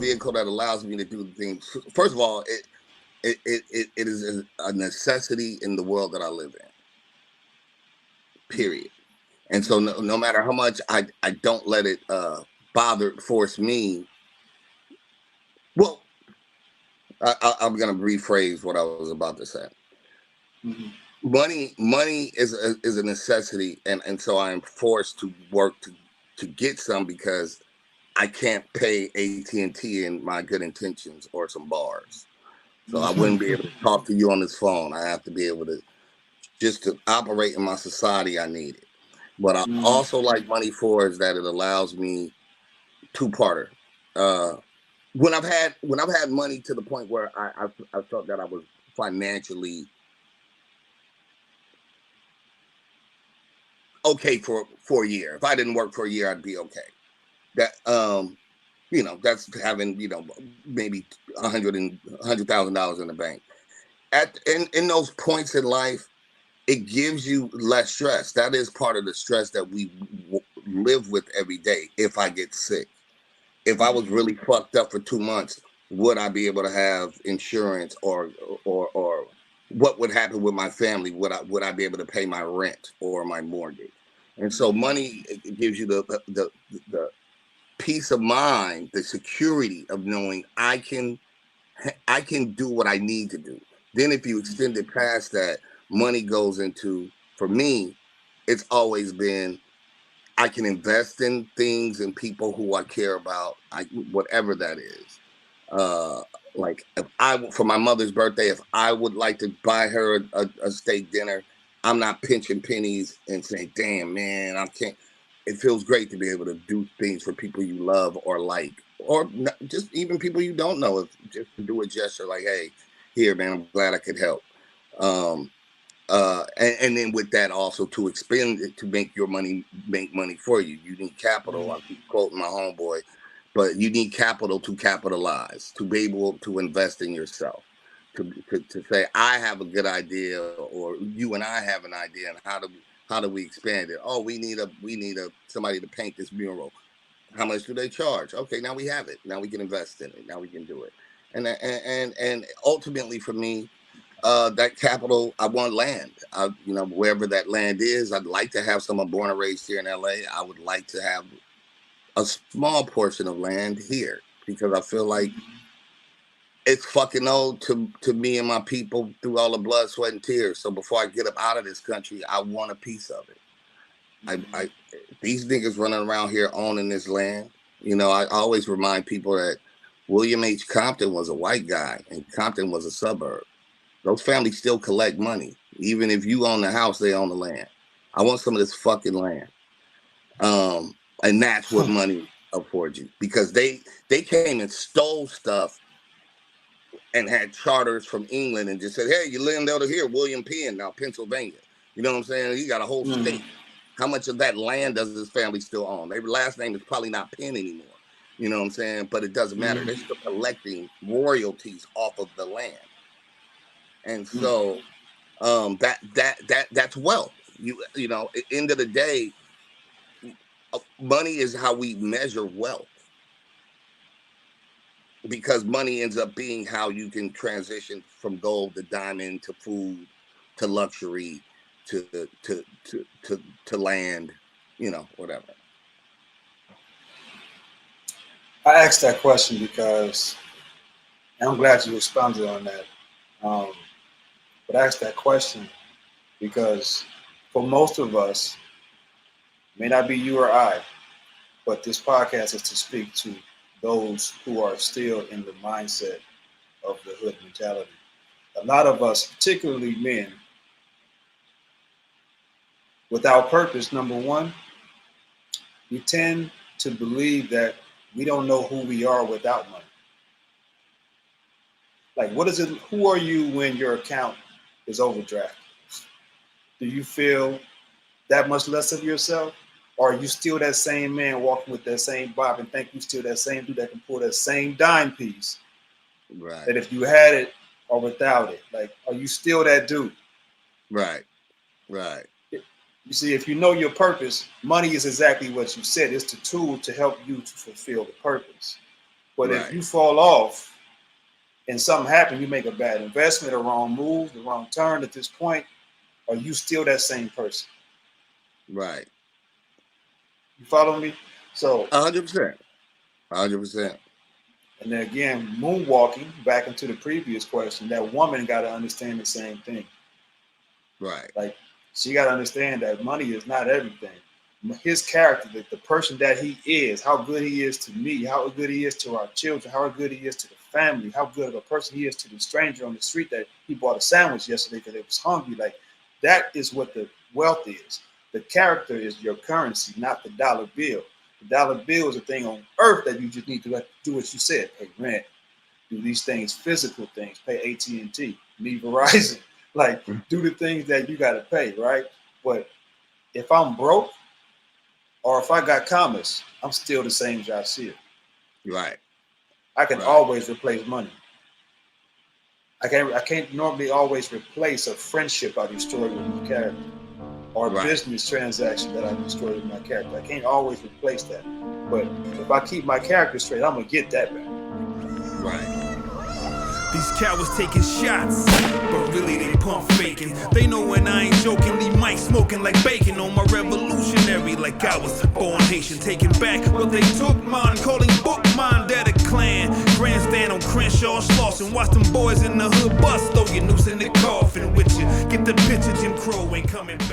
vehicle that allows me to do things. First of all, it is a necessity in the world that I live in. Period. And so no matter how much I don't let it force me. Well, I'm gonna rephrase what I was about to say. Mhm. Money is a necessity, and so I am forced to work to get some because I can't pay AT&T in my good intentions or some bars. So I wouldn't be able to talk to you on this phone. I have to be able to just to operate in my society. I need it. What I Mhm. also like money for is that it allows me two-parter. Uh, when I've had money to the point where I felt that I was financially okay for a year. If I didn't work for a year, I'd be okay. That that's having maybe $100,000 in the bank. In those points in life, it gives you less stress. That is part of the stress that we live with every day. If I get sick, if I was really fucked up for 2 months, would I be able to have insurance or what would happen with my family? Would I be able to pay my rent or my mortgage? And so money it gives you the peace of mind, the security of knowing I can do what I need to do. Then if you extend it past that, money goes into, for me, it's always been I can invest in things and people who I care about, whatever that is. Uh, like if for my mother's birthday, if I would like to buy her a steak dinner, I'm not pinching pennies and saying, "Damn, man, I can't." It feels great to be able to do things for people you love or like, or just even people you don't know. Just to do a gesture like, "Hey, here, man, I'm glad I could help." Um, and then with that also to expend it to make money for you. You need capital. I keep quoting my homeboy, but you need capital to capitalize, to be able to invest in yourself, to say I have a good idea, or you and I have an idea, and how do we expand it? Oh, we need a somebody to paint this mural. How much do they charge? Okay, now we have it. Now we can invest in it. Now we can do it. And ultimately for me, that capital, I want land. Wherever that land is, I'd like to have someone born and raised here in LA. I would like to have a small portion of land here because I feel like it's fucking old to me and my people through all the blood, sweat, and tears. So before I get up out of this country, I want a piece of it. I these niggas running around here owning this land. I always remind people that William H. Compton was a white guy and Compton was a suburb. Those families still collect money. Even if you own the house, they own the land. I want some of this fucking land. And that's what money affords you. Because they came and stole stuff and had charters from England and just said, hey, you land over here, William Penn, now Pennsylvania. You know what I'm saying? He got a whole Mhm. state. How much of that land does his family still own? Their last name is probably not Penn anymore. You know what I'm saying? But it doesn't matter. Mhm. They're still collecting royalties off of the land. And Mhm. so that's wealth. End of the day, money is how we measure wealth because money ends up being how you can transition from gold to diamond to food to luxury to land, whatever. I asked that question because, and I'm glad you responded on that. Um, but I asked that question because for most of us, may not be you or I, but this podcast is to speak to those who are still in the mindset of the hood mentality. A lot of us, particularly men, without purpose, number one, we tend to believe that we don't know who we are without money. Like, what is it? Who are you when your account is overdrafted? Do you feel that much less of yourself? Or are you still that same man walking with that same bob and think you still that same dude that can pull that same dime piece Right, that if you had it or without it? Like, are you still that dude? right, right, You see, if you know your purpose, money is exactly what you said. It's the tool to help you to fulfill the purpose. But if Right. you fall off and something happens, you make a bad investment, a wrong move, the wrong turn at this point, are you still that same person? Right. You follow me? So, 100%. 100%. and then again, moonwalking, back into the previous question, that woman got to understand the same thing. Right. Like, she got to understand that money is not everything. His character, the person that he is, how good he is to me, how good he is to our children, how good he is to the family, how good of a person he is to the stranger on the street that he bought a sandwich yesterday because he was hungry. Like, that is what the wealth is. The character is your currency, not the dollar bill. The dollar bill is a thing on earth that you just need to do what you said: pay rent, do these things, physical things, pay AT&T, leave Verizon, like do the things that you got to pay, right? But if I'm broke or if I got commas, I'm still the same Jasir. Right. I can Right. always replace money. I can't normally always replace a friendship I destroyed with my character or a Right. business transaction that I destroyed with my character. I can't always replace that. But if I keep my character straight, I'm gonna get that back. Right. These cowards taking shots, but really they pump faking. They know when I ain't joking, leave Mike smoking like bacon on my revolutionary, like I was born Haitian. Taking back what they took mine, calling book mine, that a clan. Grandstand on Crenshaw, Slauson, watch them boys in the hood bust, throw your noose in the coffin with you. Get the picture, Jim Crow ain't coming back.